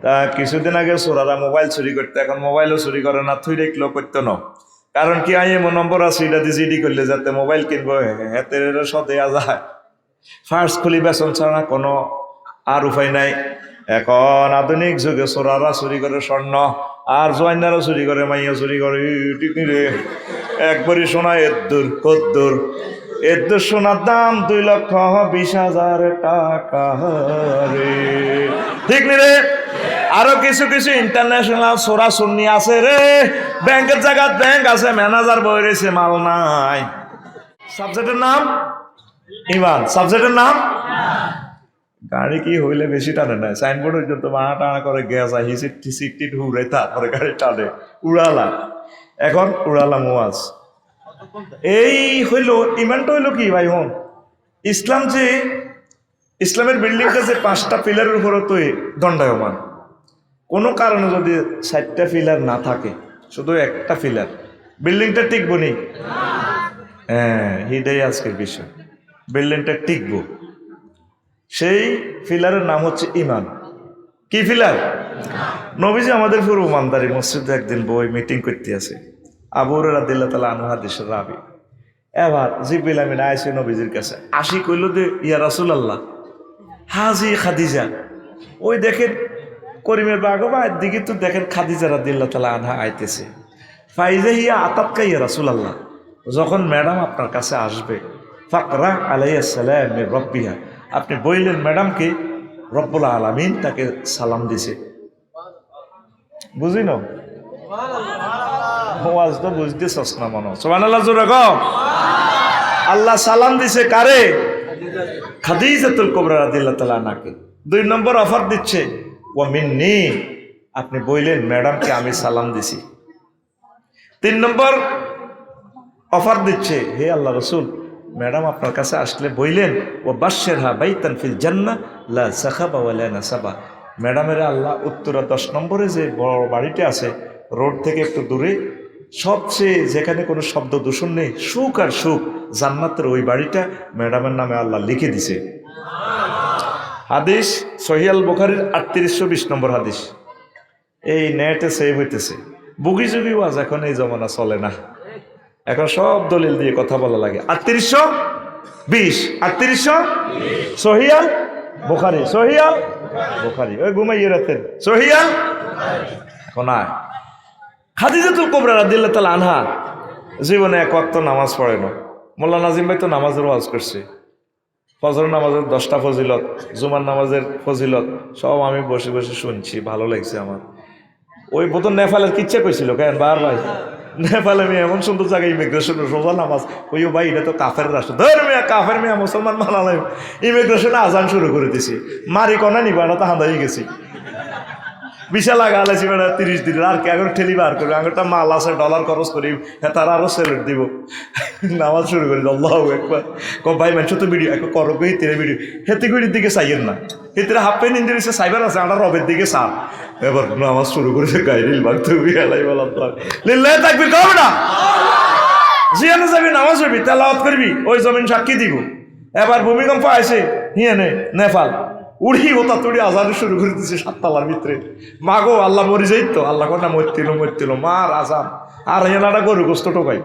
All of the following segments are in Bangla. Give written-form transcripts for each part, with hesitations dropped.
তা কিছুদিন আগে চোরারা মোবাইল চুরি করতে, এখন মোবাইলও চুরি করে না, থুই রেখলেও করতো না। কারণ কি এমন নম্বর আছে এটা দিয়ে জিডি করলে যাতে মোবাইল কিনবো হাতের সব দেওয়া যায়। ফার্স্ট খুলি বেতন ছাড়া কোনো আর উপায় নাই। এখন আধুনিক যুগে চোরারা চুরি করে স্বর্ণ, আর জোয়াইনারা চুরি করে, মাইয়া চুরি করে। ঠিক নি রে? একবারই সোনা এদ্দুর কদ্দুর, এদ্দুর সোনার দাম 2,20,000 টাকা রে। ঠিক নি রে? আরো কিছু কিছু ইন্টারন্যাশনাল চোরা চুন্নি আছে রে। ব্যাংকের জায়গায় ব্যাংক আছে, ম্যানেজার বই রয়েছে, মাল নাই। সাবজেক্টের নাম ইমান, সাবজেক্টের নাম। গাড়ি কি হইলে বেশি টানে না, সাইনবোর্ড হইতে বানা টানা করে গ্যাস আহি সিটি হুড়ে, তারপরে গাড়ি টানে উড়ালা। এখন উড়ালা মোয়াজ এই হইল। ইমানটা হইল কি ভাই হন? ইসলাম যে ইসলামের বিল্ডিংটা যে 5টা পিলারের উপরে তো দণ্ডায়মান। কোনো কারণে যদি 4টা পিলার না থাকে, শুধু একটা পিলার, বিল্ডিংটা টিকবো নি? হ্যাঁ, এটাই আজকের বিষয়। বিল্ডিংটা টিকবো, সেই পিলারের নাম হচ্ছে ইমান। কি পিলার? নবীজি আমাদের পুরো ইমানদারি মসজিদে একদিন বই মিটিং করতে আছে, আবু হুরায়রা রাদিয়াল্লাহু তাআলা আনহু হাদিসের রাবী। এবার জিবরিল আমিন আইছে নবীজির কাছে, আসি কইল যে ইয়া রাসূলুল্লাহ হাজি খাদিজা। ওই দেখেন করিমের বাগবায়ের দিকে তো দেখেন খাদিজা রাদিয়াল্লাহু তাআলা আনহা আইতেছে। ফাইজা হিয়া আতাতকা ইয়া রাসূলুল্লাহ, যখন ম্যাডাম আপনার কাছে আসবে, ফাকরা আলাইহিস সালাম মির রাব্বিহা, আপনি বললেন ম্যাডামকে রব্বুল আলামিন তাকে সালাম দিছে। বুঝি না? ওয়াজ তো বুঝতেছস না মনে। সুবহানাল্লাহ জোরে গো। আল্লাহ সালাম দিছে কারে? খাদিজাতুল কুবরা রাদিয়াল্লাহু তাআলা আনহাকে। 2 নম্বর অফার দিচ্ছে, ওয়া মিন্নি, আপনি বললেন ম্যাডামকে আমি সালাম দিছি। 3 নম্বর অফার দিচ্ছে, হে আল্লাহ রাসূল, ম্যাডাম আপনার কাছে আসলে বললেন ও বাশশিরহা বাইতান ফিল জান্নাহ লা সাখাবা ওয়ালা নাসাবা, ম্যাডামের আল্লাহ উত্তরা 10 নম্বরে যে বড় বাড়িটা আছে রোড থেকে একটু দূরে, সবচেয়ে যেখানে কোনো শব্দ দূষণ নেই, সুখ আর সুখ, জান্নাতের ওই বাড়িটা ম্যাডামের নামে আল্লাহ লিখে দিছে। হাদিস সহিহ আল বুখারীর 3820 নম্বর হাদিস। এই নেটে সেভ হইতেছে। বুগি যুগি ওয়াজ এখন এই জমানা চলে না, এখন সব দলিল দিয়ে কথা বলা লাগে। 3820 সহিহ আল বুখারী, সহিহ আল বুখারী, ওই ঘুমাইয়ে রাতেন সহিহ আল। এখন আয়, খাদিজাতুল কুবরা রাদিয়াল্লাহু তাআলা আনহা জীবনে 1 ওয়াক্ত নামাজ পড়ে না। মোল্লা নাজিম ভাই তো নামাজের ওয়াজ করছে, ফজর নামাজের 10টা ফজিলত, জুমার নামাজের ফজিলত সব আমি বসে বসে শুনছি, ভালো লাগছে আমার। ওই বোধন নেপালের কিচ্ছা কইছিল কেন বার ভাই, নেপালে মেয়ে এমন সুন্দর জায়গায় ইমিগ্রেশন রোজা নামাজ, ওই ভাই এটা তো কাফের রাষ্ট্র, ধর মেয়া কাফের মেয়া মুসলমান মানালাই, ইমিগ্রেশনে আজান শুরু করে দিছি, মারি কনা নিবা না তো হাঁদাই গেছি, বিশাল লাগা আলাইছি বেড়া 30 দিনের, আর কে আগে ঠেলি বার করবে, আগেরটা মাল আছে ডলার খরচ করি, হ্যাঁ তারা আরো সেলেট দিব, নামাজ শুরু করি আল্লাহু আকবার। ভাই মানুষ তো ভিডিও এক করো হিতিরে ভিডিও, হেতিগুড়ির দিকে চাইয়েন না, হিতিরে হাফ পেন ইঞ্জুরিসে সাইবার আছে, আমরা রবের দিকে চান। এবার নামাজ শুরু করেছে গাইরিল বাগ তুমি আলাই বলা লিল্লাহি তাকবীর করবে না, জিয়ানে যাবি নামাজ পড়বি তেলাওয়াত করবি, ওই জমিন সাক্ষী দিব। এবার ভূমিকম্প আসে হিয়ানে নেপাল, উড়ি ওটা তুড়ি আজান শুরু করে দিচ্ছে 7 তলার ভিতরে, মাগো আল্লাহ মরি যাই তো, আল্লাহ কথা মরতিল মার আজান। আর হেনাটা গরু গোস্ত টোকাই,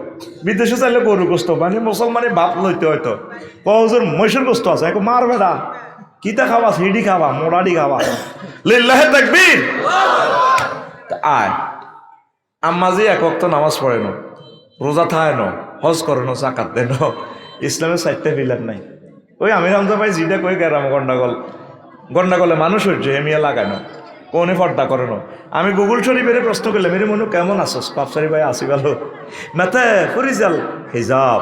বিদেশে চাইলে গরু গোস্ত, মানে মুসলমানের বাপ লইতে হয়তো কজন মহিষের গোস্ত আছে, এখন মার বেড়া কিতা খাবা, সিডি খাবা, মোড়াডি খাবা, লিল্লাহি তাকবীর। আয় আম্মা যে 1 ওয়াক্ত নামাজ পড়ে না, রোজা থায় না, হজ করে না, জাকাত দেয় না, ইসলামের 4টা পিলার নাই। ওই আমি রামজা ভাই জিটা কই গেরাম গন্ডাগলে মানুষ হচ্ছে হেমিয়া লাগায় না, কোনে পর্দা করে না। আমি গুগল শরীফের প্রশ্ন করলাম, মেরে মনু কেমন আছো, পাপসারি ভাই আসি ভালো, মাথা ফরিজাল হিজাব,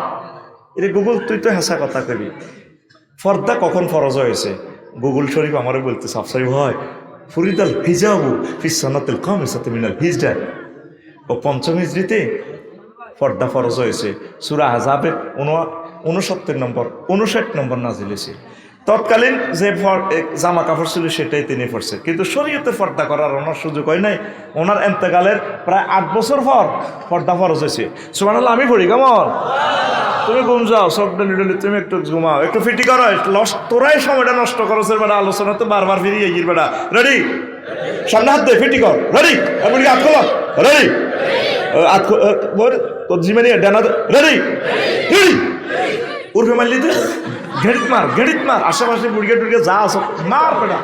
এরে গুগল তুই তো হেসা কথা কবি, পর্দা কখন ফরজ হয়েছে? গুগল শরীফ আমারও বলতে সাফসারি হয় ফরিদাল হিজাবু ফিস সানাতিল খামিসাতি মিনাল হিজরা, ও 5ম হিজরিতে পর্দা ফরজ হয়েছে। সূরা আহজাবের 59 নম্বর নাজিল হয়েছে। তৎকালীন যে জামা কাপড় ছিল সেটাই তিনি পড়ছে, কিন্তু শরীয়তে পর্দা করার ওনার সুযোগ হয় নাই। ওনার এন্তেকালের প্রায় 8 বছর পর পর্দা ফরজ হয়েছে। সুবহানাল্লাহ, আমি পড়ি কেমন, তুমি ঘুম যাও সব ডলি, তুমি একটু ঘুমাও, একটু ফিটি করো, তোরাই সময়টা নষ্ট করো, বেড়া আলোচনা তো বারবার ফিরিয়ে বেড়া রেডি। সামনে হাত দে, ফিটি কর, রেডি, এমনি হাত খোলা, রেডি, হাত তোর জিমানি ডানা, রেডি, রেডি, উর্ফে মারলি তুই গেড়িত মার, আশেপাশে বুড়িয়ে টুড়িয়ে যা আসো মার পেটা।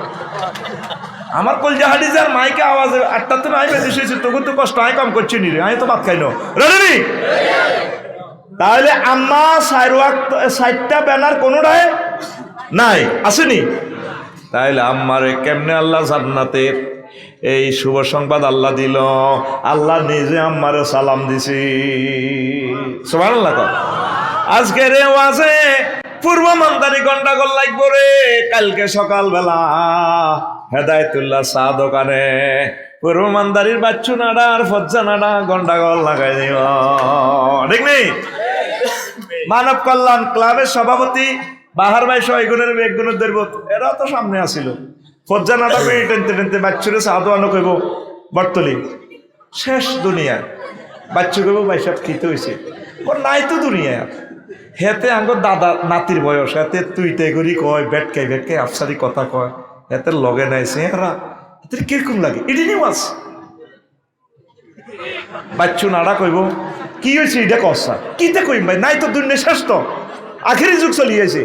আমার কলজা হাঁটি যার মাইকে আওয়াজ 8টার থেকে আমি বেশি শুয়েছি, তখন তো কষ্ট আমি কম করছি নি রে, আমি তো ভাত খাই না, রেডি। তাহলে আম্মা 4টা ব্যানার কোনোটায় নাই, আসেনি। তাইলে আম্মারে কেমনে আল্লাহ জান্নাতের এই শুভ সংবাদ আল্লাহ দিল? আল্লাহ নিজে আম্মারে সালাম দিছি, সুবহানাল্লাহ। আজকে রে ওয়াজে পূর্ব মান্দারি গন্ডাগোল লাগবো রে। কালকে সকালবেলা হেদায়েতুল্লাহ চা দোকানে পূর্ব মান্দারির বাচ্চু নাডা আর ফজ্জা নাডা গন্ডাগোল লাগাই দিব, ঠিক নেই? মানব কল্যাণ ক্লাবের সভাপতি বাহার ভাই সহগুণের বেগুনের দেব, এরা তো সামনে আসিল। ফজ্জা নাডা পেয়ে টেনতে টেনতে বাচ্চুরে চা দোয়ানো কইব বর্তলি শেষ দুনিয়া, বাচ্চু কইব বাইসাব খিতে হয়েছে, ওর নাই তো দুনিয়া। হেতে আঙ্গর দাদা নাতির বয়স, হেতে তুই করি কয়, বেটকাই আফসারি কথা কয়, হেতে লগে নাই চেহারা, হেতে কিরকম লাগে এটি নিউজ। বাচ্চু নাড়া কইব কি হয়েছে এটা কসা, কিতে কইম ভাই, নাই তো দুনিয়া শেষ, তো আখেরি যুগ চলিয়েছে।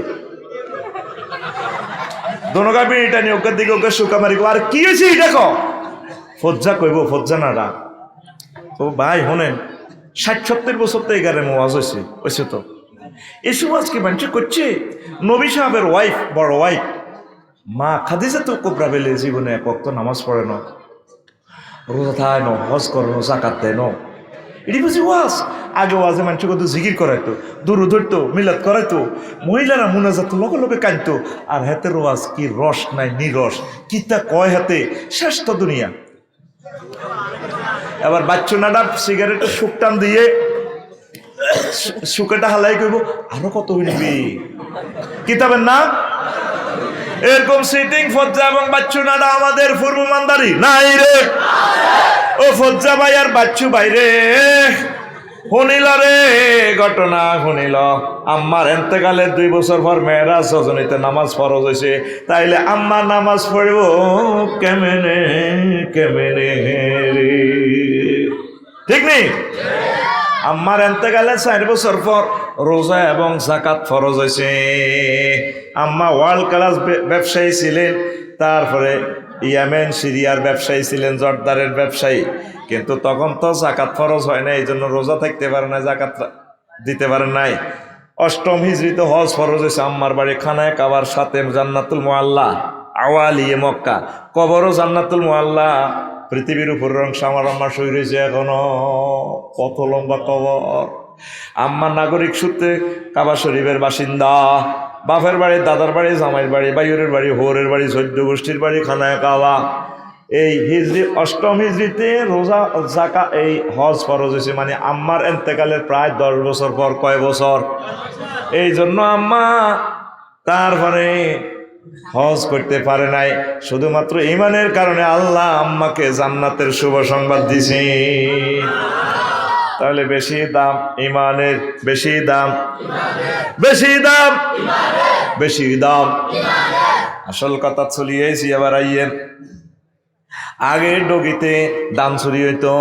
দনগাবি এটা নিয়ে ওকে দিকে ওকে শুকা মারি, আর কি হয়েছে এটা ক। ফজ্জা কইব, ফজ্জা নাড়া ও ভাই শোনেন, 60-70 বছর তো এগারে ওয়াজ হয়েছে তো এসব আজকে মানুষ করছে। নবী সাহেবের ওয়াইফ, বড় ওয়াইফ মা খাদিজা তো কোবরা বেলে জীবনে এক ওয়াক্ত নামাজ পড়ে ন, রোজা থায় ন, হজ করে ন, জাকাত দেয় ন, এটি বুঝি ওয়াজ। আগে ওয়াজে মানুষ কত জিকির করাইতো, দূর ধরতো, মিলাদ করাইতো, মহিলারা মুনাজাত লগে লগে কাঁদতো। আর হাতের ওয়াজ কি রস নাই নিরস, কিতা কয় হাতে শেষ তো দুনিয়া। এবার বাচ্চু নাডা সিগারেটের শুকটান দিয়ে শুকেটা হালাই কইব আরো কত হইবি কিতাবের নাম। এরকম সিটিং ফজ্জা এবং বাচ্চু নাডা আমাদের পূর্ব মান্দারি নাই রে। ও ফজ্জা ভাই আর বাচ্চু ভাই রে, শুনিল রে ঘটনা, শুনিল আম্মার এন্তেকালের 2 বছর পর মেয়েরাজ রজনীতে নামাজ ফরজ হয়েছে। তাইলে আম্মা নামাজ পড়ব কেমনে কেমনে রে, ঠিক নেই? আম্মার এন্তেকালে 4 বছর পর রোজা এবং জাকাত ফরজ হয়েছে। আম্মা ওয়ার্ল্ড ক্লাস ব্যবসায়ী ছিলেন, তারপরে ইয়েমেন সিরিয়ার ব্যবসায়ী ছিলেন, জর্দারের ব্যবসায়ী। কিন্তু তখন তো জাকাত ফরজ হয় না, এই জন্য রোজা থাকতে পারে না, জাকাত দিতে পারে নাই। 8ম হিজরিতে হজ ফরজ হয়েছে। আম্মার বাড়ি খানায় কাবার সাথে জান্নাতুল মুআল্লা, আওয়ালিয়ে মক্কা, কবরও জান্নাতুল মুআল্লা। পৃথিবীর উপর অংশ আমার আম্মা শরীর হয়েছে এখনো, কত লম্বা কবর। আম্মা নাগরিক সূত্রে কাবা শরীফের বাসিন্দা, বাপের বাড়ি, দাদার বাড়ি, জামাইয়ের বাড়ি, বাইরের বাড়ি, হোরের বাড়ি, 14 গোষ্ঠীর বাড়ি খানায় কাবা। এই হিজরি 8ম হিজরিতে রোজা জাকা এই হজ ফরজ হয়েছে, মানে আম্মার এন্তেকালের প্রায় 10 বছর পর। কয় বছর? এই জন্য আম্মা তারপরে হজ করতে পারে নাই, শুধুমাত্র ঈমানের কারণে আল্লাহ আম্মাকে জান্নাতের শুভ সংবাদ দিছে। তাহলে বেশি দাম ঈমানের, বেশি দাম, বেশি দাম, বেশি দাম। আসল কথা চলিয়েছি। এবার আইয়েন, আগে ডগিতে দান চুরি হইতো,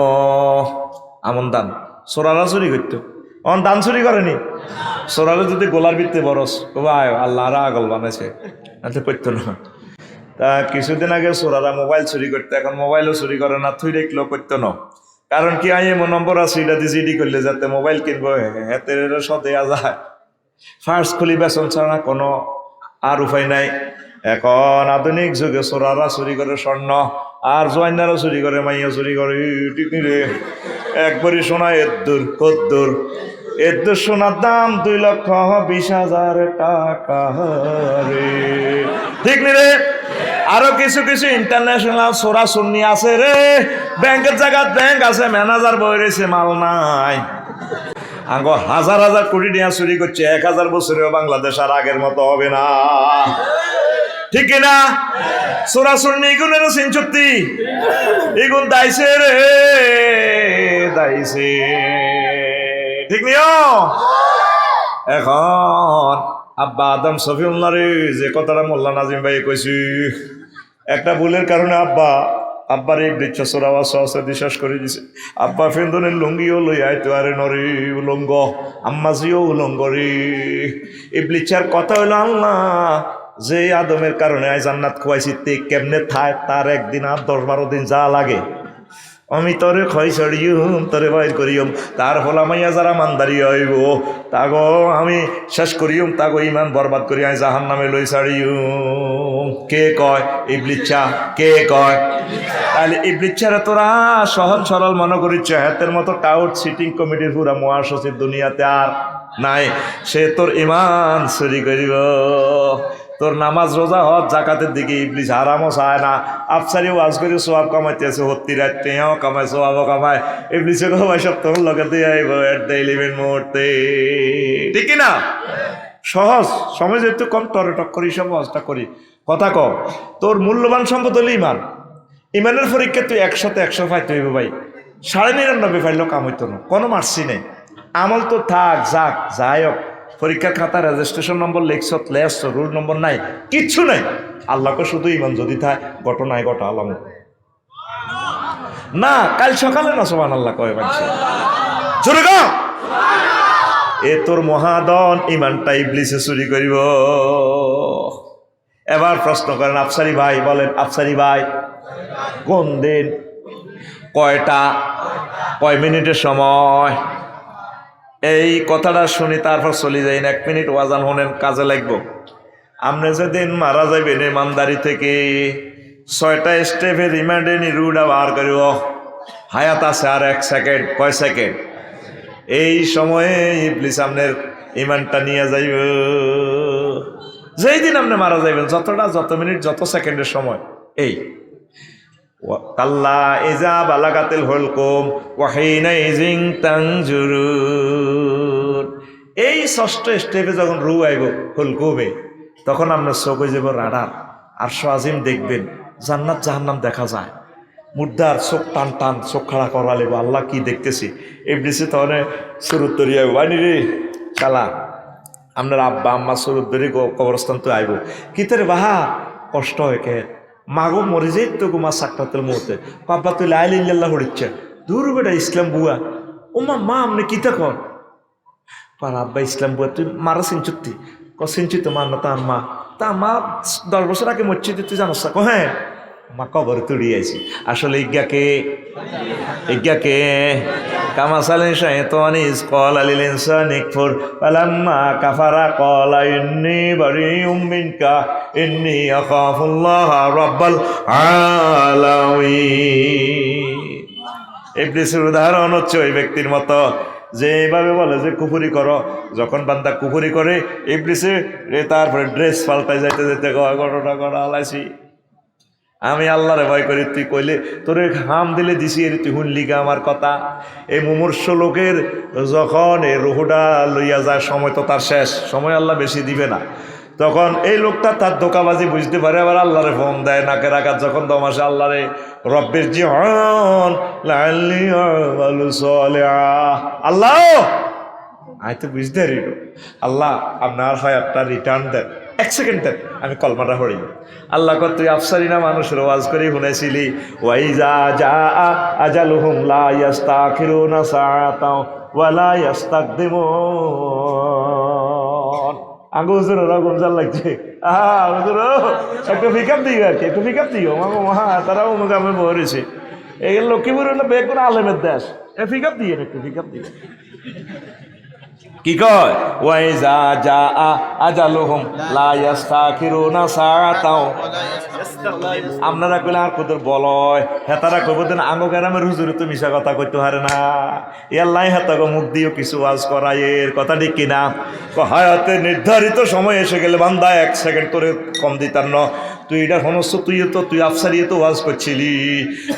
আমন দান সোরারা চুরি করতো, অন দান চুরি করেনি। সোরারে যদি গোলার ভিত্তি বরস ভাই আল্লাহ আগল বানাইছে করতো না। তা কিছুদিন আগে সোরারা মোবাইল চুরি করতো, এখন মোবাইলও চুরি করে না, থুই রেখলো করতো না। কারণ কি এমন নম্বর আছে, এটা দিয়ে জিডি করলে যাতে মোবাইল কিনবো হাতে সব দেওয়া যায়। ফার্স্ট খুলি বেতন ছাড়া কোনো আর উপায় নাই। এখন আধুনিক যুগে সোরারা চুরি করে স্বর্ণ, আর জোয়াইনারা চুরি করে, মাইয়া চুরি করে। ঠিক নি রে? একবারই সোনা এদ্দুর কদ্দুর, এদ্দুর সোনার দাম 2,20,000 টাকা রে, ঠিক নি রে? আরো কিছু কিছু ইন্টারন্যাশনাল সোরা সুন্নি আছে রে, ব্যাংকের জায়গা ব্যাংক আছে, ম্যানেজার বই রয়েছে, মাল নাই। আঙ্গ হাজার হাজার কোটি টাকা চুরি করছে, 1000 বছরেও বাংলাদেশ আর আগের মতো হবে না, ঠিক কিনা? সোরা সুন্নি এগুনের সিনচুক্তি এগুন দাইছে রে, দাইছে, ঠিক নিও। এখন আব্বা আদম শফিউল্লাহ রে যে কথাটা মোল্লা নাজিম ভাই কইছি, একটা ভুলের কারণে আব্বা আব্বার এই বৃক্ষসর আওয়াজ সহসে বিশ্বাস করে দিছে। আব্বা ফেন্দনের লুঙ্গিও লই আইতো আরে নরে উলঙ্গ, আম্মাজিও উলঙ্গ রে। এই বৃক্ষার কথা হইলো আল্লাহ যে আদমের কারণে আজ জান্নাত খুয়াইছি তে কেমনে থায় তার একদিন আর 10-12 দিন যা লাগে আমি তোরে খয় ছড়িয়ম তোরে বাইর করিয়ম, তার ফলা মাইয়া যারা মানদারি হইব তাগো আমি শেষ করিয়ম, তাগো ইমান বরবাদ করি আমি জাহান নামে লই ছাড়িয়ম। কে কয়? ইবলিচ্ছা। কে কয়? তাহলে ইবলিচ্ছারে তোরা সহজ সরল মনে করিচ্ছ, হাতের মতো টাউট সিটিং কমিটির পুরা মহাসচিব দুনিয়াতে আর নাই। সে তোর ইমান চুরি করিব, তোর নামাজ রোজা হজ জাকাতের দিকে ইবলিস হারামও চায় না। আফসারি ওয়াজ করে সোয়াব কামাইতেছে, হত্তি রাত্রে কামায় সোয়াবও কামায়। ইবলিসে কমায় সব তোর লগে দিয়ে আইব এট দ্য 11 মুহূর্তে, ঠিক না? সহজ সময় যেহেতু কম টরে টক করি সব ওয়াজটা করি। কথা কম, তোর মূল্যবান সম্পদ হলো ইমান। ইমানের পরীক্ষা তুই 100তে 100 পাইতে হইব ভাই, 99.5 পাইলেও কাম হইতো না, কোনো মার্সি নেই। আমল তো থাক যাক যাই হোক, পরীক্ষার খাতা রেজিস্ট্রেশন নম্বর লেখছ লেস রোল নম্বর নাই, কিচ্ছু নাই। আল্লাহকে শুধু ইমান যদি থাকে ঘটনায় ঘটা আলাম না। কাল সকালে না সুবহানাল্লাহ কয় মানছে জোরে গো। এ তোর মহাদন ইমানটা ইবলিসে চুরি করিব। এবার প্রশ্ন করেন আফসারি ভাই, বলেন আফসারি ভাই কোন দিন কয়টা কয় মিনিটের সময়? এই কথাটা শুনি তারপর চলে যাই না, 1 মিনিট ওয়াজান হলেন কাজে লাগবো। আপনি যেদিন মারা যাবেন ইমানদারি থেকে 6টা স্টেপে রিমান্ডে নিরুডা বার করিব, হায়াত আছে আর 1 সেকেন্ড। কয় সেকেন্ড? এই সময়ে ইবলিস আপনার ইমানটা নিয়ে যাইব। যেই দিন আপনি মারা যাইবেন, যত মিনিট যত সেকেন্ডের সময়, এই কাল্লা ইজা বালাগাতিল হুলকুম ওয়া হিনা ইজিন তানজুরুন। এই 6টা স্টেপে যখন রু আইব হুলকুমে, তখন আপনার চোখ হয়ে যাব রাডার, আরশ আজিম দেখবেন, জান্নাত জাহান্নাম দেখা যায়। মুর্দার চোখ টান টান চোখ খাড়া করা লেব, আল্লাহ কি দেখতেছি। ইবলিসে তখন সুরুত্তরিয়া বানি রে শালা, আপনার আব্বা আম্মা সুরুত্তরি কবরস্থান তো আইব কিতের বাহা কষ্ট হয় কে মাগো মরে যাই তো গুমা সাকরাতের মুহূর্তে পাব্বা তুই লা ইলাহা ইল্লাল্লাহ হড়িচ্ছে দূর বেটা ইসলাম বুয়া ও মা আপনি কিতা কর পার আব্বা ইসলাম বুয়া তুই মারা সিনচুতি সিনচি তো মার না তার মা, তা মা 10 বছর আগে মরছি তুই জানোস না? হ্যাঁ মা কবর তুড়ি আইছি। আসলে ইজ্ঞাকে কামাসালিন শাইতানি ইজ ক্বালা লিল ইনসানি কফুর ফালাম্মা কাফারা ক্বালা ইন্নী বারিউম মিনকা ইন্নী আখাফুল্লাহ রাব্বাল আলামিন। ইবলিসের উদাহরণ হচ্ছে ওই ব্যক্তির মতো যে এইভাবে বলে যে কুফরি করো, যখন বান্দা কুফরি করে ইবলিসে তারপরে ড্রেস পাল্টাই যাইতে যেতে ঘটনা করা আলাইছি আমি আল্লাহরে ভয় করি। তুই কইলে তোরে হাম দিলে দিছি এর তুই শুনলি গা আমার কথা। এই মুমূর্ষ লোকের যখন এই রুহুটা লইয়া যায় সময় তো তার শেষ, সময় আল্লাহ বেশি দিবে না। তখন এই লোকটা তার ধোঁকাবাজি বুঝতে পারে, আবার আল্লাহরে ফোন দেয় নাকের আঘাত যখন দমাসে আল্লাহরে রব্বের জিহন আল্লাহ আয় তো বুঝতে পারি আল্লাহ আপনার হায়াতটা রিটার্ন দেন, 1 সেকেন্ড দেন, আমি কলমাটা হরি। আল্লাহ কর তুই আফসারি না মানুষের ওয়াজ করে শুনেছিলি ওয়াইজা জা আজালুহুম লা ইস্তাখিরুনা সাআতাও ওয়া লা ইস্তাকদিমুন। আঙ্গুজুর রকম জাল লাগছে হুজুর একটু পিকআপ দিও আর কি, একটু পিকআপ দিও মহা তারাও মুগামে বলেছে এই লক্ষ্মীপুর হলো বেগুন আলেমের দেশ, পিকআপ দিয়ে একটু পিকআপ দিয়ে কি কয় ওয়াইজা জা আজালুহুম লা ইস্তাখিরুনা সাআতাও। আপনারা কইলে আর কত বলয় হেতারা কইব দেন আঙ্গো গ্রামের হুজুর তো মিশা কথা কইতে হারে না, এল্লাই হেতাকে মুখ দিও কিছু ওয়াজ করায় এর কথা ঠিক কিনা? হায়াতে নির্ধারিত সময় এসে গেলে বান্দা 1 সেকেন্ড তোরে কম দিতার ন। তুই এটা সমস্ত তুই আফসারি তো ওয়াজ করছিলি,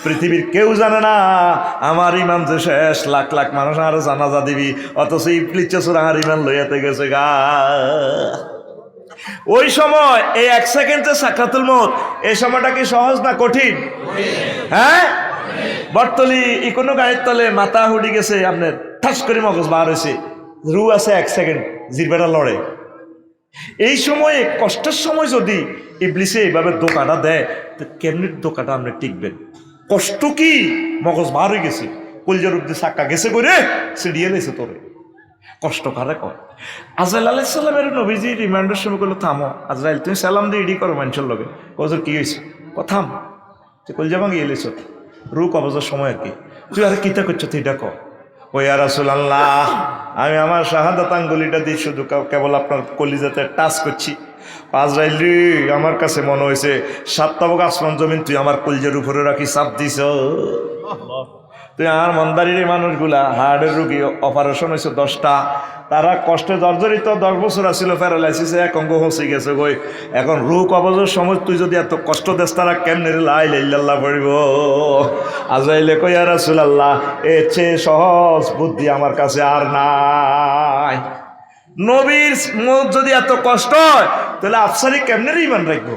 পৃথিবীর কেউ জানে না আমার ইমান যে শেষ, লাখ লাখ মানুষ আরো জানাজা দিবি, অথচ ইবলিস আর ইমান লইয়াতে গেছে গা। ওই সময় এই 1 সেকেন্ডে সাকরাতুল মউত, এই সময়টা কি সহজ না কঠিন? হ্যাঁ বর্তলি কোনো গায়ের তলে মাথা হুডি গেছে, আপনার ঠাস করে মগজ বার হয়েছে, রু আছে 1 সেকেন্ড, জিরবেটা লড়ে। এই সময়ে কষ্টের সময় যদি ইবলিসে এইভাবে ধোঁকাটা দেয় তো কেমনি ধোঁকাটা আপনি টিকবেন? কষ্ট কি মগজ বার হয়ে গেছে, কলজার উপরে চাক্কা গেছে করে সিডিয়ে লেছে তোরে। কষ্ট কারে কয়? আজরাইল আলাইহিস সালামের নবীজি রিমান্ডের সময় করলো থামো আজরাইল, তুমি সালাম দিয়ে ইডি করো মানুষের লগে। কজর কি হয়েছে? থাম, তুই কলজা ভাঙিয়ে এলেছ, রু কবজের সময় আর কি, তুই আর কিতা করছো তুই ডাকো। ও ইয়া রাসূলুল্লাহ, আমি আমার শাহাদাত আঙ্গুলিটা দিয়ে শুধু কেবল আপনার কলিজাতে টাচ করছি। আজরাইল রে, আমার কাছে মনে হয়েছে 7 তাবক আসমান জমিন তুই আমার কলিজার উপরে রাখি চাপ দিছ। তুই আর মন্দারির মানুষগুলা হার্টের রুগী অপারেশন হয়েছে 10টা, তারা কষ্টে জর্জরিত, 10 বছর আসছিল প্যারালাইসিসে, এক অঙ্গ হসে গেছে গই। এখন রু কবজের সময় তুই যদি এত কষ্ট দেস তারা কেমনে লা ইলাহা ইল্লাল্লাহ পড়িব? আজরাইলে কই ইয়া রাসূলুল্লাহ, এর চেয়ে সহজ বুদ্ধি আমার কাছে আর নাই। নবীর যদি এত কষ্ট হয় তাহলে আফসারি কেমনে ইমান রাখবো?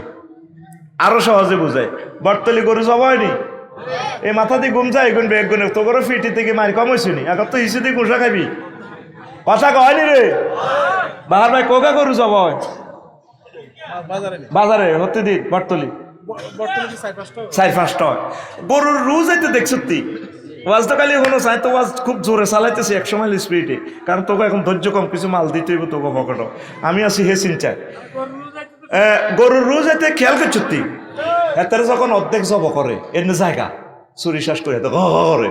আরো সহজে বুঝায়, বটতলি গরু জব হয়নি, এই মাথা দিয়ে ঘুম যায় গুনবে এক গুণে তো করে ফিটি থেকে মারি কম হয়েছে নি, এখন তো হিসু দিয়ে গুঁসা খাবি, কথা কয়নি রে বাহার ভাই, কোকা গরু জব হয় বাজারে হতে দিন বটতলি 4-5টা হয় গরুর রুজ আইতে দেখছ তুই। ওয়াজ তো খালি হলো চাই তো ওয়াজ খুব জোরে চালাইতেছি 100 মাইল স্পিডে, কারণ তোকে এখন ধৈর্য কম, কিছু মাল দিতে হইব তোকে পকেটও। আমি আছি হে চিন্তায়, গরুর রুজ আইতে খেয়াল করছো তুই, এতে যখন অর্ধেক জব করে এমনি জায়গা চুরি শ্বাস করে করে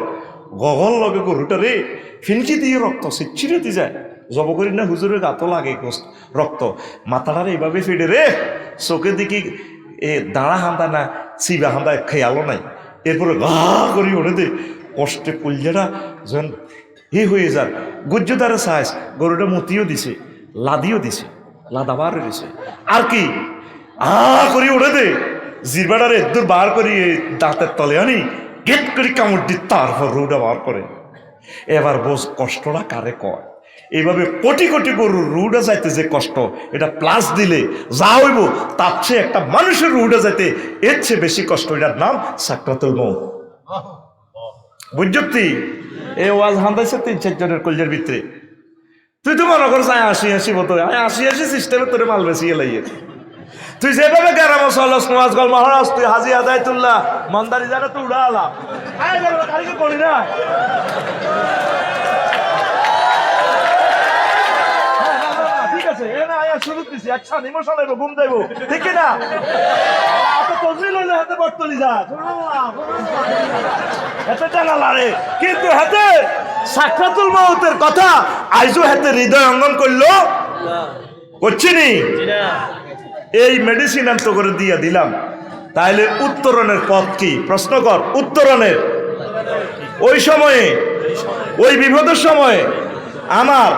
গগল লগে গরুটা রে ফিনকি দিয়ে রক্ত সিচ্ছিরে দিয়ে যায়, জব করি না হুজুরের গাতো লাগে রক্ত, মাথাটার এইভাবে ফিডে রে, চোখের দিকে এ দাঁড়া হান্দা না চিবা হান্দা খেয়ালও নাই, এরপরে গা করি ওঠে দে কষ্টে কলজাটা যেন হয়ে যার গুজ্জ দ্বারা সাইজ, গরুটা মতিও দিছে, লাদিও দিছে, লাদাবার দিছে, আর কি করি ওঠে দে জিরবাটারে দূর বার করি দাঁতের তলে আনি গেট করে কামড় দি, তারপর রুটা বার করে। এবার বোঝ কষ্টটা কারে কয়। এইভাবে কোটি কোটি গরুর রুটা যাইতে যে কষ্ট, এটা প্লাস দিলে যা হইব তার চেয়ে একটা মানুষের রুটা যাইতে এর চেয়ে বেশি কষ্ট, এটার নাম সাকরাতুল মউত। বুঝছি? এ ওয়াজ হান্দাইছে 3-4 জনের কলজের ভিতরে, তুই তো মনে করছ 80 মতো 80 সিস্টেমে তোরে মাল বেশি লাইয়ে, তুই যেভাবে গ্রাম চলস নওয়াজ গল মহারাজ, তুই হাজি আদায়তুল্লাহ মন্দারি জানা তুই উড়া আলা কারিকে করি না। ঠিক আছে, এ না আয়া শুরু দিছি, আচ্ছা ইমোশন হইব, ঘুম যাইব, ঠিক না? এত তজমিল হইলে হাতে বটতলি যা হাতে টানা লাড়ে, কিন্তু হাতে সাকরাতুল মউতের কথা আইজো হাতে হৃদয় অঙ্গন করলো করছিনি। এই মেডিসিন আন্ত করে দিয়ে দিলাম, তাইলে উত্তরণের পথ কি? প্রশ্ন কর, উত্তরণের ওই সময়ে, ওই বিপদের সময়ে আমার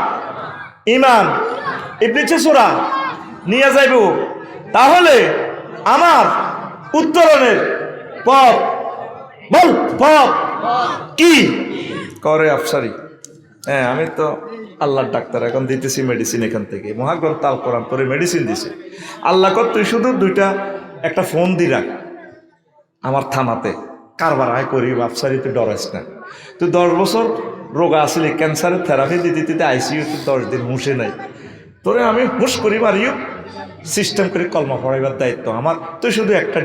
ইমান ইবনে চেসুরা নিয়ে যাইব, তাহলে আমার উত্তরণের পথ বল, পথ কি করে আফসারি? হ্যাঁ, আমি তো আল্লাহর ডাক্তার, এখন দিতেছি মেডিসিন এখান থেকে, মহাগ্রন্থ আল কোরআন তোরে মেডিসিন দিছে। আল্লাহ কর তুই শুধু একটা ফোন দি রাখ আমার থামাতে, কারবার আয় করি আফসারি, তুই ডরাইস না। তুই 10 বছর রোগা আসলি, ক্যান্সারের থেরাপি দিতে দিতে আইসিইউতে 10 দিন হুঁশে নাই, তোরে আমি হুঁশ করি মারিও সিস্টেম করে কলমা পড়াইবার দায়িত্ব আমার। তুই শুধু একটা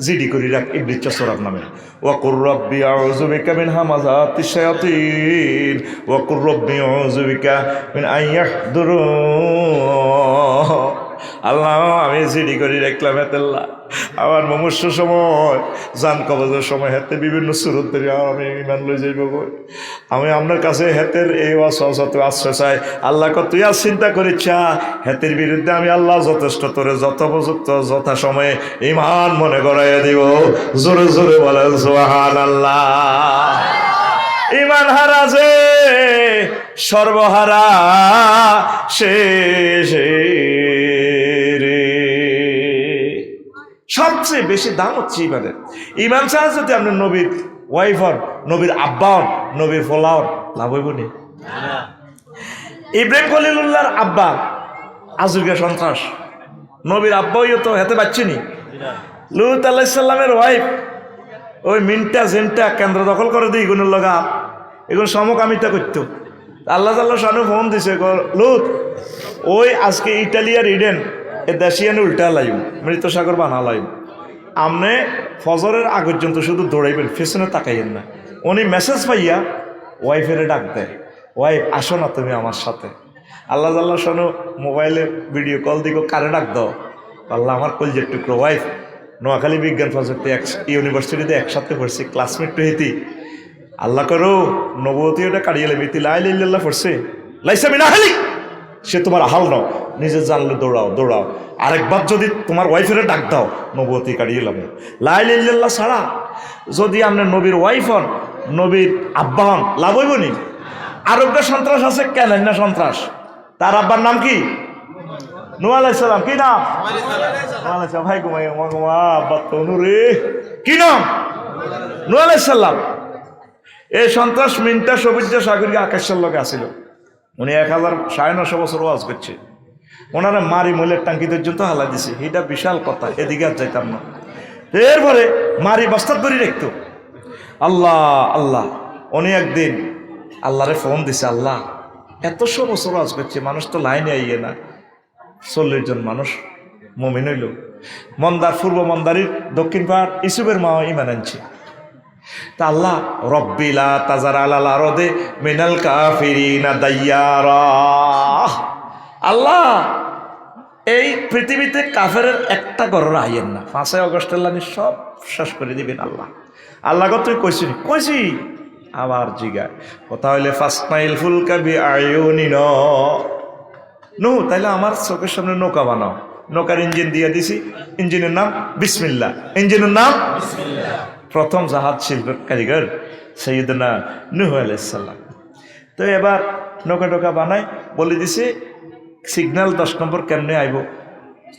জিডি করি রাখ ইবলিস চসরার নামে, ওয়াকুর রব্বি আউযু বিকা মিন হামাযাতিশ শায়াতিন ওয়াকুর রব্বি আউযু বিকা মিন আইয়াহদুরুন। আল্লাহ, আমি জিডি করি রাখলাম হেতেল্লা, আমার মুমূর্ষ সময় জান কবজের সময় হেতে বিভিন্ন সুরত ধরে আমি ইমান লই যাইব গো। আমি আপনার কাছে হেতের এই ওয়াসওয়াসা আশ্রয় চাই। আল্লাহ কত তুই আর চিন্তা করিচ্ছা, হেতের বিরুদ্ধে আমি আল্লাহ যথেষ্ট তোরে যথোপযুক্ত যথা সময়ে ইমান মনে করাইয়া দিব। জোরে জোরে বলেন সুবহানাল্লাহ। ইমান হারা যে সর্বহারা শেষে সবচেয়ে বেশি দাম হচ্ছে ইমানের। ইমান ছাড়া যদি আপনার নবীর ওয়াইফ হন, নবীর আব্বা হন, নবীর ফোলা হন, লাভ হইব নি? ইব্রাহিম খলিলুল্লাহর আব্বা আজুরগা সন্ত্রাস, নবীর আব্বাও তো হেতে পাচ্ছিনি। লুত আলাইহিস সালামের ওয়াইফ ওই মিনটা জেনটা কেন্দ্র দখল করে দিই এগুলোর লগা, এগুলো সমকামিতা করতো। আল্লাহ তাআলা শানু ফোন দিছে, লুত ওই আজকে ইটালি আর ইডেন এ দেশিয়ানে উল্টা লাইম, মৃত সাগর বানা লাইম, আপনি ফজরের আগ পর্যন্ত শুধু দৌড়াইবেন, পেছনে তাকাইয়েন না। উনি মেসেজ পাইয়া ওয়াইফেরে ডাক দেয়, ওয়াইফ আসো না তুমি আমার সাথে। আল্লাহ জাল্লাহ শোনো মোবাইলে ভিডিও কল দিকে কারে ডাক দাও, আল্লাহ আমার কলজের টুকরো ওয়াইফ নোয়াখালী বিজ্ঞান প্রযুক্তি ইউনিভার্সিটিতে একসাথে পড়ছি, ক্লাসমেট তো হেতি। আল্লাহ করো নবতী ওটা কাড়িয়ে লেবিতি লাইল্লাহ পড়ছে লাইসা মিনা হালি, সে তোমার আহাল নাও, নিজে জানলে দৌড়াও দৌড়াও। আরেকবার যদি তোমার ওয়াইফের ডাক দাও নবতী কাড়িয়ে লাম লাইল্লাহ ছাড়া যদি আপনার নবীর ওয়াইফ হন, নবীর আব্বা হন, লাভ হইব নি? আর একটা সন্ত্রাস আছে, কেন না সন্ত্রাস, তার আব্বার নাম কি? নূহ আলাইহিস সালাম। কি নাম? ভাই ঘুমাই আব্বা তনুরে কি নাম? নূহ আলাইহিস সালাম। এই সন্ত্রাস মিনটা সবুজ সাগরীয় আকাশের লোকে আসিল। উনি 1950 বছর ওয়াজ করছে, ওনারা মারি মূলের টাঙ্কি পর্যন্ত হালা দিছে, এটা বিশাল কথা, এদিকে আর যাইতাম না। এরপরে মারি বস্তাত ধরে রাখতো। আল্লাহ আল্লাহ, উনি একদিন আল্লাহরে ফোন দিছে, আল্লাহ 100 বছর ওয়াজ করছে, মানুষ তো লাইনে আইয়ে না, 40 জন মানুষ মুমিন হইল। মন্দার পূর্ব মন্দারির দক্ষিণ পাড় ইসুফের মা ইমান আনছে। তা আল্লাহ রব্বিলা তাজার আলাল আরদে মিনাল কাফিরিনা দাইয়ারা, আল্লাহ এই পৃথিবীতে কাফের একটা ঘরের আইয়েন না, 5 আগস্টের লানি সব শেষ করে দিবেন আল্লাহ। আল্লাহ গো তুই কইছি কইছি, আবার জিগা কথা হইলে ফাসমাইল ফুলকা বি আয়ুনিন, নো তাইলে আমার চোখের সামনে নৌকা বানাও। নৌকার ইঞ্জিন দিয়ে দিছি, ইঞ্জিনের নাম বিসমিল্লাহ, ইঞ্জিনের নাম বিসমিল্লাহ। প্রথম জাহাজ শিল্প কারিগর সৈয়দনা নূহ আলাইহিস সালাম। তো এবার নৌকা টোকা বানাই বলে দিছে সিগন্যাল 10 নম্বর কেমনে আইব,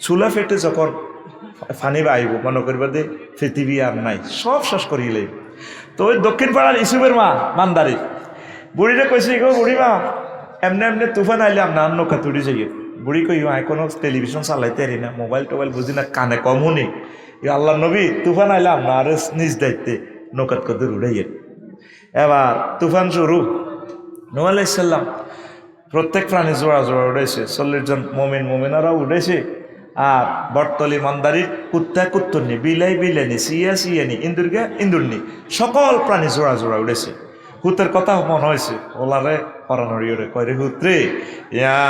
চুলা ফেটে যখন ফানি বা আইব মনে করবা দে পৃথিবী আর নাই, সব শেষ করিলে। তো ওই দক্ষিণ পাড়ার ইসুফের মা মান্দারি বুড়িরে কইছে, গো বুড়ি মা এমনি এমনি তুফান আইলে আপনার নৌকা তুড়ি যাইয়ে। বুড়ি কই কোনো টেলিভিশন চালাইতে পারি না, মোবাইল টোবাইল বুঝি না, কানে কম শুনি। আল্লাহ নবী তুফান আইলে আপনার নিজ দায়িত্বে নৌকাত কত উড়াইয়ে। এবার তুফান শুরু, নূহ আলাইহিস সালাম প্রত্যেক প্রাণী জোড়া জোড়া উঠেছে, 40 জন মমিন মমিনারাও উঠেছে। আর বটতলি মন্দারির কুত্তা কুত্তরনি, বিলাই বিলাইনি, সিয়া সিয়ানি, ইন্দুরগা ইন্দুরনি, সকল প্রাণী জোড়া জোড়া উঠেছে। হুতের কথা মনে হয়েছে, ওলারে হরানড়িওরে কয়রে হুত্রে ইয়া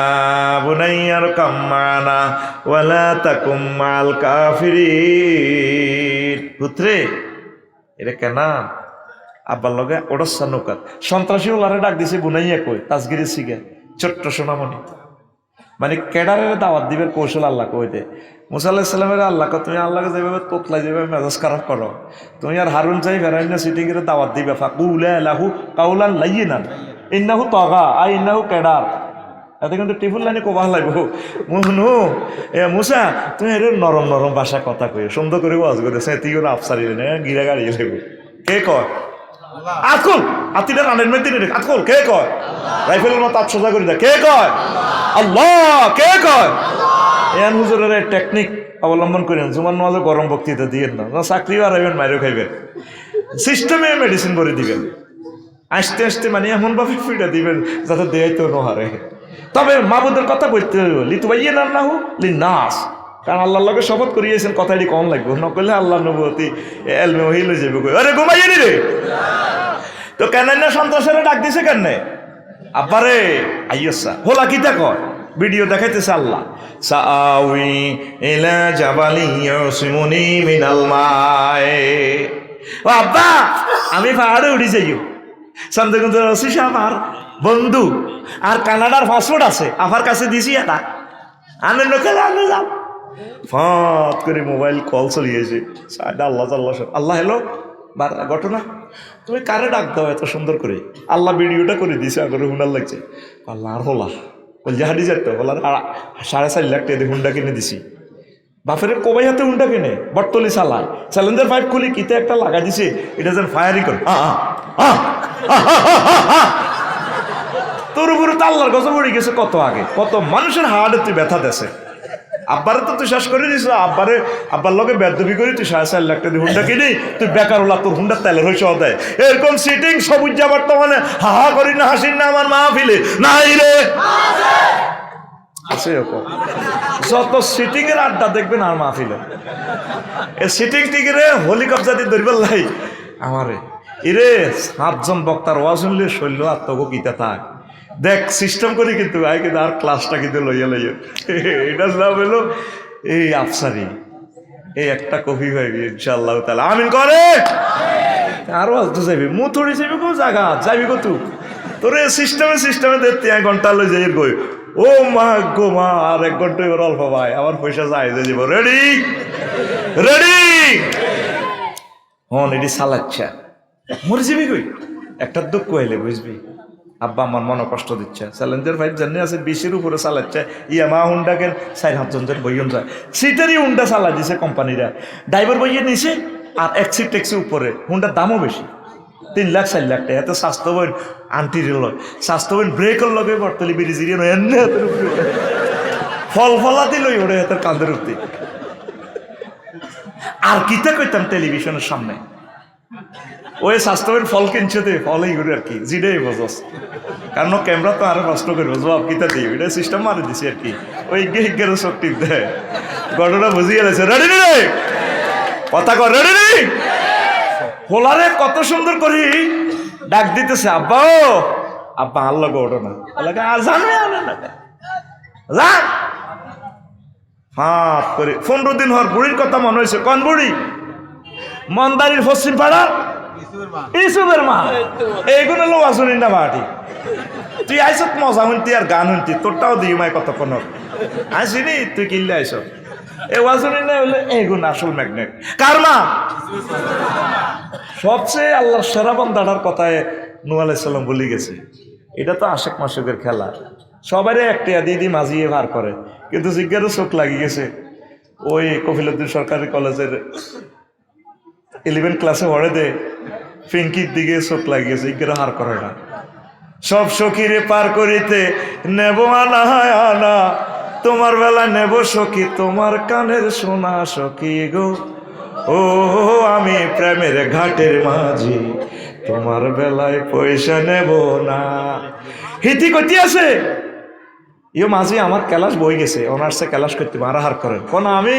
বুনাইয়ার কাম্মানা ওয়ালা তাকুম মাল কাফিরিন, হুত্রে এটা কেনা আব্বার লগে ওডস্সা নৌকাত। সন্ত্রাসী ওলারে ডাক দিছে বুনাইয়া কই তাজগিরি সিগা ছোট্ট সোনামণি, মানে কেডারের দাওয়াত দিবের কৌশল আল্লাহ কইতে। মুসা আলাইহিস সালামের আল্লাহ তুমি আল্লাহকে যেভাবে তোতলাই যেভাবে মেজাজ খারাপ করো, তুমি আর হারুন চাই ভেরাইনা সিটিং এর দাওয়াত দিবে ফাকুলা লাহু কাউলান লাইয়িনান ইন্নাহু তাগা আই ইন্নাহু কেডার। এতে কিন্তু টিফুল লাইনে কোবাহ লাগবো মুহনু এ মুসা তুমি এর নরম নরম ভাষা কথা কই সুন্দর করে ওয়াজ করে সেতি করে আফসারি না গিরা গাড়ি লাগবে। কে কয়? আকুল আতিটা রানের মধ্যে রে আকুল কে কয়? রাইফেলের মতো আট সোজা করে দেয় কে কয়? আল্লাহ কে কয়? এন হুজুরের টেকনিক অবলম্বন করেন, জুমার নামাজে গরম বক্তৃতা দিয়েন না, চাকরিও হারাইবেন মাইরও খাইবেন, সিস্টেমে মেডিসিন করে দিবেন, আস্তে আস্তে মানে এমনভাবে ফিটা দিবেন যাতে দেয় তো নহারে। তবে মাবুদের কথা বলতে হইব লিতু ভাইয়ে না হু লি নাস, কারণ আল্লাহর লগে শপথ করিয়েছেন কথাটি কম লাগবে, নকলে আল্লাহ নবুয়তি এলমে ওহিল হয়ে যাবে। আরে ঘুমাইয়ে নি রে, তো কেন না সন্ত্রাসের ডাক দিছে কেন? আব্বারে আইয়সা হোলা কি দেখো ভিডিও দেখাইতেছে আল্লাহ সাআউই ইলা জাবালি ইয়াসিমুনি মিনাল মায়ে, ও আব্বা আমি পাহাড়ে উঠে যাইও। শান্তকুন্তর রশি আমার বন্ধু আর কানাডার পাসপোর্ট আছে, আমার কাছে দিছি এটা আনন্দ খেলে আনন্দ যাও। ফট করে মোবাইল কল চলিয়েছে, আল্লাহ আল্লাহ আল্লাহ হ্যালো ঘটনা তুমি কারে ডাক দাও এত সুন্দর করে? আল্লাহ ভিডিওটা করে দিছে, আগরে হুন্ডার লাগছে। আল্লাহ আর হোলা বল জাহাডি যাতো হোলার 4.5 লাখ টাকা হুন্ডা কিনে দিছি। বাপের কোবাই হাতে হুন্ডা কিনে বটতলি চালায়, চ্যালেঞ্জার 5 খুলি কিতে একটা লাগা দিছে, এটা যেন ফায়ারিং করে তোর উপরে তো আল্লাহর গজব পড়ে গেছে কত আগে, কত মানুষের হাড়ে তুই ব্যথা দেছে। আব্বারে তো তুই শেষ করে দিস, আব্বার লগে বেদবি করি তুই 4.5 লাখ টাকা হুন্ডা কিনি, তুই বেকার হলা, তোর হুন্ডার তেলের হয়েছে দেয় এরকম সিটিং সবুজ যা বর্তমানে হাহা করি না হাসির না আমার মাহফিলে নাই রে আছে এরকম যত সিটিং এর আড্ডা দেখবেন আর মাহফিলে এ সিটিং টিকে হেলিকপ্টার দিয়ে ধরবেন লাই আমারে এরে 7 জন বক্তার ওয়াজ শুনলে শৈল্য আত্মগীতা থাক দেখ সিস্টেম করি কিন্তু আই কিন্তু আর ক্লাসটা কিন্তু লইয়া লইয়া এটা নাম হলো এই আফসারি এই একটা কপি হইবি ইনশাআল্লাহ তাআলা আমিন করে আর ওয়াজ তো যাবি মুথুড়ি যাবি কোন জায়গা যাবি কত তোর এই সিস্টেমে দে 3 ঘন্টা লই যাই গই ও মা গো মা আর 1 ঘন্টা এবার অল্প ভাই আমার পয়সা যাই যাব রেডি রেডি হন এডি সালাচ্ছা মরে যাবি কই একটা দুঃখ হইলে বুঝবি আব্বা আমার মনে কষ্ট দিচ্ছে চ্যালেঞ্জের ভাই জানি আছে 20-এর উপরে চালাচ্ছে ইয়ামা হুন্ডা কেন 4-5 জন বইয়ন যায় সিটারই হুন্ডা চালা দিছে কোম্পানিরা ড্রাইভার বইয়ে নিছে আর এক সিট ট্যাক্সি উপরে হুন্ডার দামও বেশি 3 লাখ 4 লাখ টাকা এত স্বাস্থ্য বই আন্টির লয় স্বাস্থ্য বই ব্রেকর লগে বর্তলি বিরিজিরি নয় এনে ফল ফলাতে লই ওরে হাতের কাঁধের উপরে আর কিতা কইতাম টেলিভিশনের সামনে ওই স্বাস্থ্যের ফল কিনছে দে ফলই ঘুরে আর কি জিডেই বজস কারণ ক্যামেরা তো আরো নষ্ট করবো জবাব কিতা দিই এটা সিস্টেম মারি দিছি আর কি ওই গের শক্তি দেয় ঘটনা বুঝিয়ে গেছে রেডি রে কথা কর রেডি রে হোলারে কত সুন্দর করি ডাক দিতেছে আব্বা ও আব্বা আল্লাহ ঘটনা লাগে আর জানে যা হাত করে 15 দিন হওয়ার বুড়ির কথা মনে হয়েছে কোন বুড়ি মন্দারির পশ্চিম পাড়ার ইসুবের মা এইগুলো লো আসুন না বাটি তুই আইস মজা শুনতি আর গান শুনতি তোরটাও দিই মাই কতক্ষণ আসিনি তুই কিনলে আইস এ ওয়াজুনি না হলে এইগুলো আসল ম্যাগনেট কার মা সবচেয়ে আল্লাহর সেরা বান্দাটার কথায় নূহ আলাইহিস সালাম বলে গেছে এটা তো আশেক মাসুকের খেলা সবারই একটা দিদি মাঝিয়ে ভার করে কিন্তু জিজ্ঞারও চোখ লাগিয়ে গেছে ওই কফিলউদ্দিন সরকারি কলেজের 11 ক্লাসে পড়ে দে ফিঙ্কির দিকে চোখ লাগিয়েছে ইগের হার করে না সব সখীরে পার করিতে নেব আনা আনা তোমার বেলা নেব সখী তোমার কানের সোনা সখী গো ও আমি প্রেমের ঘাটের মাঝি তোমার বেলায় পয়সা নেব না হিতি কতি আছে ইয়ে মাঝি আমার ক্যালাস বই গেছে অনার্সে ক্যালাস করতে মারাহার করেন কোন আমি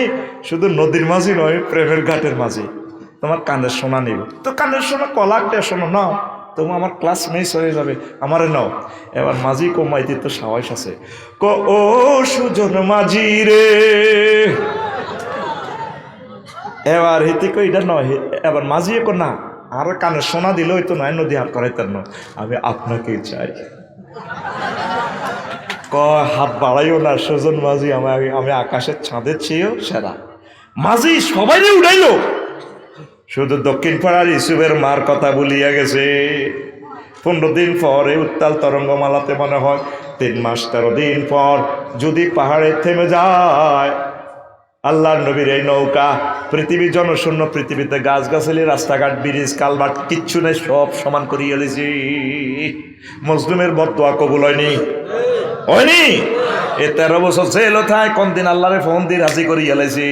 শুধু নদীর মাঝি নয় প্রেমের ঘাটের মাঝি তোমার কানের সোনা নিব তো কানের সোনা কলাকটা শোনো নাও তোমার আমার ক্লাস মিস হয়ে যাবে আমারে নাও এবার মাঝি কমাইতে তো সাহস আছে ও সুজন মাঝি রে এবার হিতি কই এটা নয় এবার মাঝি কো না আর কানের সোনা দিলেই তো নয় নদী হাত করাইতেন না আমি আপনাকেই চাই হাত বাড়াইও না সুজন মাঝি আমি আকাশের চাঁদের চেয়েও সেরা মাঝি সবাই উড়াইলো শুধু দক্ষিণ পাড়ার ইসুবের মার কথা বলিয়া গেছে 15 দিন পরে উত্তাল তরঙ্গমালাতে মনে হয় 3 মাস 13 দিন পর যদি পাহাড়ে থেমে যায় আল্লাহর নবীর এই নৌকা পৃথিবী জনশূন্য পৃথিবীতে গাছগাছালি রাস্তাঘাট ব্রিজ কালভার্ট কিচ্ছু নেই সব সমান করিয়ে এলেছি মজলুমের বদদোয়া কবুল হয়নি হয়নি এ 13 বছর জেল থায় কোন দিন আল্লাহরে ফোন দিয়ে রাজি করি এলাইছি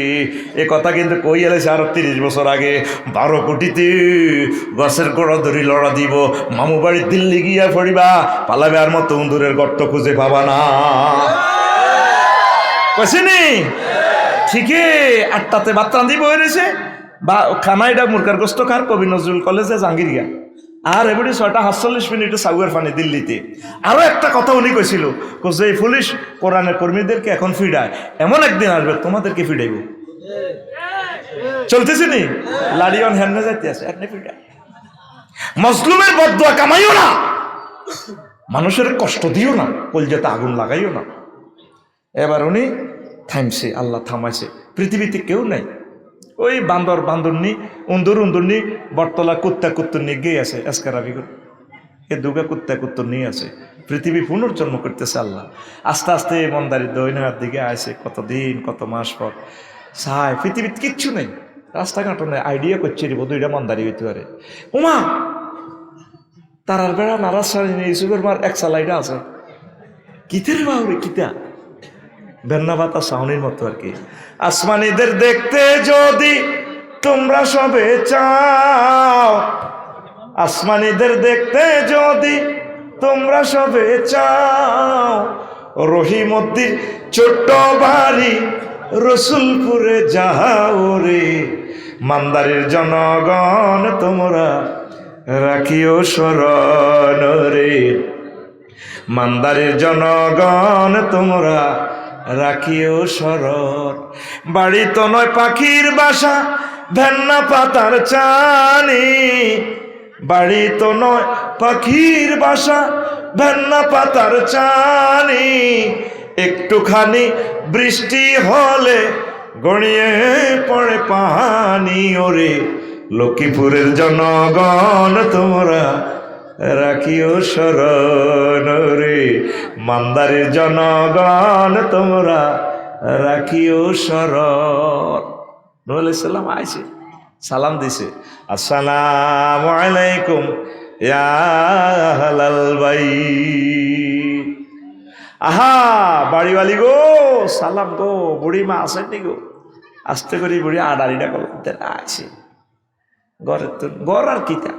এ কথা কিন্তু কই এলাইছে আরো 30 বছর আগে 12 কোটিতে গাছের গোড়া ধরি লড়া দিব মামু বাড়ি দিল্লি গিয়া পড়িবা পালাবে আর মতো উন্দুরের গর্ত খুঁজে পাবা না কইছিনি ঠিকই 8টাতে ভাত রাঁধি বই রয়েছে বা খানাইটা মুরগার গোস্ত খার কবি নজরুল কলেজে জাহাঙ্গীরগা আর এবারে 6:48 মিনিটে সাগুয়ার ফানি দিল্লিতে আরো একটা কথা উনি কইছিল যে পুলিশ কোরআনের কর্মীদেরকে এখন ফিডায় এমন একদিন আসবে তোমাদেরকে ফিডাইব চলতেছে নি লাড়িয়ন হ্যান্ডে যাইতে আছে আপনি ফিডায় মজলুমের বদদোয়া কামাইও না মানুষের কষ্ট দিও না কলজাতে আগুন লাগাইও না এবার উনি থামছে আল্লাহ থামাইছে পৃথিবীতে কেউ নাই ওই বান্দরনি উন্দুরনি বটতলা কুত্তুর নিয়ে গিয়ে আছে এসকারাবিগুর এ দুগা কুত্তুর নিয়ে আছে পৃথিবী পুনর্জন্ম করতেছে আল্লাহ আস্তে আস্তে মন্দারির দৈনার দিকে আসে কতদিন কত মাস পর সাই পৃথিবীতে কিচ্ছু নেই রাস্তাঘাটও নেই আইডিয়া করছে রে দুইটা মন্দারি হইতে পারে উমা তারার বেড়া নারাজ সারি ইসুবের মার এক সালাইটা আছে কিতের বাউরে কিতা বেন্নাবাতা সাউনির মতো আর কি আসমানিদের দেখতে যদি তোমরা সবে চাও আসমানিদের দেখতে যদি তোমরা সবে চাও রহিমদ্দির ছোট্ট বাড়ি রসুলপুরে যাও রে, মান্দারের জনগণ তোমরা রাখিও স্মরণ রে, মান্দারের জনগণ তোমরা রাখিও স্মরণ। বাড়ি তো নয় পাখির বাসা, ভেন্না পাতার চানি, বাড়ি তো নয় পাখির বাসা, ভেন্না পাতার চানি, একটুখানি বৃষ্টি হলে গড়িয়ে পড়ে পানি ওরে, লক্ষ্মীপুরের জনগণ তোমরা রাখিও স্মরণ রে, মান্দারের জনগণ তোমরা রাখিও স্মরণ। নূহ আলাইহিস সালাম আইছে, সালাম দিছে, আসসালামু আলাইকুম ইয়া আহলাল বাইত। আহা বাড়িওয়ালি গো, সালাম গো, বুড়ি মা আছেন নি গো? আস্তে করে বুড়ি আড়াড়িটা করতেন আছে ঘরের, তো ঘর আর কিতা।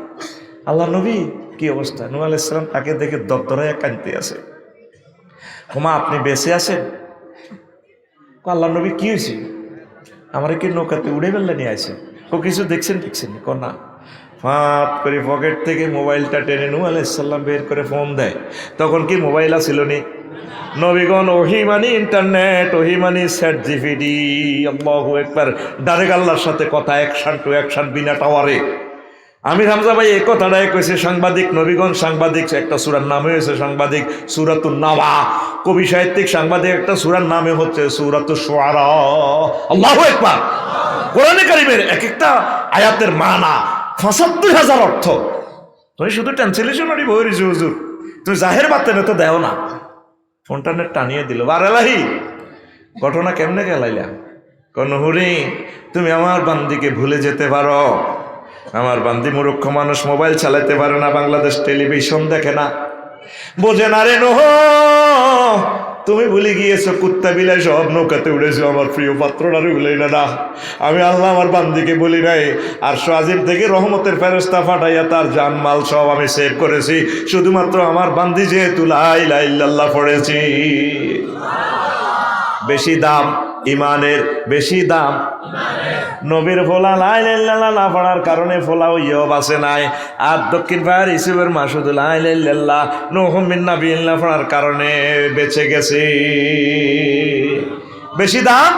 আল্লাহ নবী কি অবস্থা? নূহ আলাইহিস সালাম তাকে দেখে দপ্তরায় কাঁদতে আছে। ওমা আপনি বেঁচে আছেন? আল্লাহ নবী কি হয়েছে? আমার কি নৌকাতে উড়ে বেল্লা নিয়ে আছে? ও কিছু দেখছেন না। ফাঁপ করে পকেট থেকে মোবাইলটা টেনে নূহ আলাইহিস সালাম বের করে ফোন দেয়। তখন কি মোবাইল ছিল নি? নবীগণ ওহি মানি ইন্টারনেট, ওহি মানি চ্যাট জিপিটি, আল্লাহু আকবার, ডাইরেক্ট আল্লাহর সাথে কথা, অ্যাকশন টু অ্যাকশন, বিনা টাওয়ারে। আমির হামজা ভাই এই কথাটাই কইছে, সাংবাদিক নবীগণ, সাংবাদিক একটা সূরার নাম হয়েছে সাংবাদিক, সূরাতুন নাবা। কবি সাহিত্যিক সাংবাদিক একটা সূরার নামে হচ্ছে সূরাতুশ শুআরা। আল্লাহু আকবার। কোরআনে কারীমের এক একটা আয়াতের মানা ৭৫,০০০ অর্থ। তুমি শুধু ট্রান্সলেশনই বই রইছো হুজুর, তুমি জাহের বাতেনে তো দেও না। ফোনটা টানিয়ে দিল, বারেলাহি ঘটনা কেমনে গেলাইলা? কোন হুরি তুমি আমার বান্দিকে ভুলে যেতে পারো? আমার বান্দি মূর্খ মানুষ, মোবাইল চালাতে পারে না, বাংলাদেশ টেলিভিশন দেখে না, বোঝে না রে নূহ। তুমি ভুলে গিয়েছো, কুত্তা বিলাই সব নৌকাতে উড়েছো, আমার প্রিয় পাত্রটারে ভুলে না। আমি আল্লাহ আমার বান্দিকে বলি নাই, আর আজিম থেকে রহমতের ফেরেশতা পাঠাইয়া তার জানমাল সব আমি সেভ করেছি, শুধুমাত্র আমার বান্দি যেহেতু লা ইলাহা ইল্লাল্লাহ পড়েছি। বেশি দাম ইমানের, বেশি দাম নবীর ফোলা লা ইলাহা ইল্লাল্লাহ না পড়ার কারণে ফোলা হইও বাসে নাই। আর দক্ষিণ পাহাড় ইসুবের মাসুদ লা ইলাহা ইল্লাল্লাহ নূহ মিন নাবিয়্যিন পড়ার কারণে বেঁচে গেছে। বেশি দাম